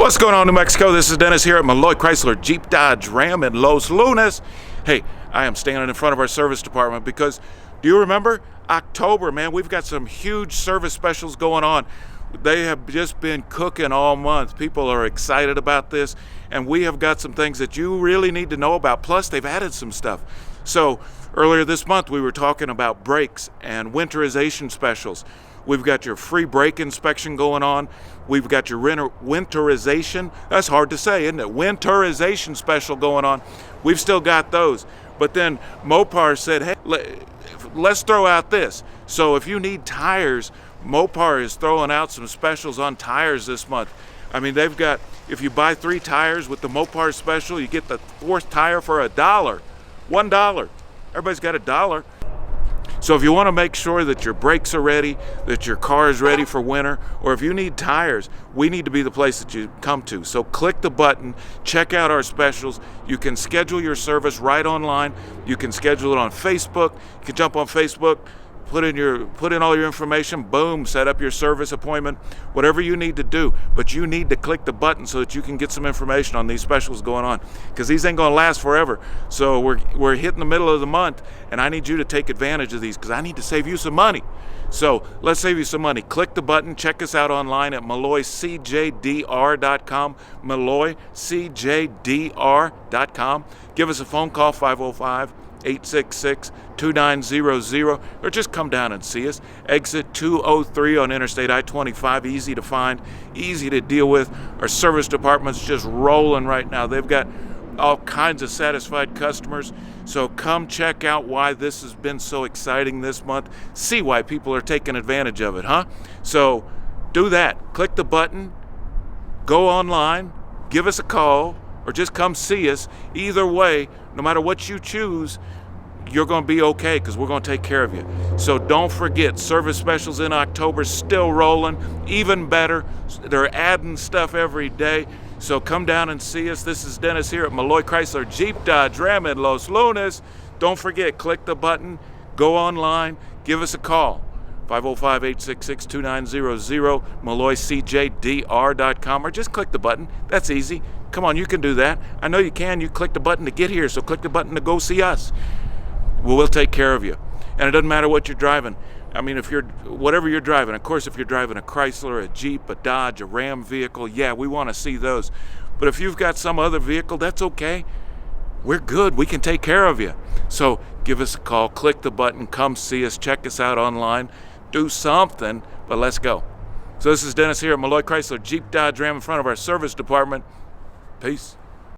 What's going on, New Mexico? This is Dennis here at Melloy Chrysler Jeep Dodge Ram in Los Lunas. Hey, I am standing in front of our service department because, do you remember October, man? We've got some huge service specials going on. They have just been cooking all month. People are excited about this, and we have got some things that you really need to know about. Plus, they've added some stuff. So earlier this month, we were talking about brakes and winterization specials. We've got your free brake inspection going on. We've got your winterization, that's hard to say, isn't it? Winterization special going on. We've still got those. But then Mopar said, hey, let's throw out this. So if you need tires, Mopar is throwing out some specials on tires this month. I mean, they've got, if you buy 3 tires with the Mopar special, you get the 4th tire for $1. $1. Everybody's got $1. So if you want to make sure that your brakes are ready, that your car is ready for winter, or if you need tires, we need to be the place that you come to. So click the button, check out our specials. You can schedule your service right online. You can schedule it on Facebook. You can jump on Facebook, put in all your information, boom, set up your service appointment, whatever you need to do. But you need to click the button so that you can get some information on these specials going on, because these ain't gonna last forever. So we're hitting the middle of the month, and I need you to take advantage of these because I need to save you some money. So let's save you some money. Click the button. Check us out online at MelloyCJDR.com, MelloyCJDR.com. Give us a phone call, 505-866-2900, or just come down and see us. Exit 203 on Interstate I-25, easy to find, easy to deal with. Our service department's just rolling right now. They've got all kinds of satisfied customers. So come check out why this has been so exciting this month. See why people are taking advantage of it, huh? So do that. Click the button, go online, give us a call, or just come see us. Either way, no matter what you choose, you're going to be okay because we're going to take care of you. So don't forget, service specials in October still rolling, even better. They're adding stuff every day. So come down and see us. This is Dennis here at Melloy Chrysler Jeep Dodge Ram in Los Lunas. Don't forget, click the button, go online, give us a call. 505-866-2900, MelloyCJDR.com, or just click the button. That's easy. Come on, you can do that. I know you can. You click the button to get here, so click the button to go see us. We'll take care of you. And it doesn't matter what you're driving. I mean, whatever you're driving, of course, if you're driving a Chrysler, a Jeep, a Dodge, a Ram vehicle, yeah, we want to see those. But if you've got some other vehicle, that's okay. We're good. We can take care of you. So give us a call, click the button, come see us, check us out online, do something, but let's go. So this is Dennis here at Melloy Chrysler Jeep Dodge Ram in front of our service department. Peace.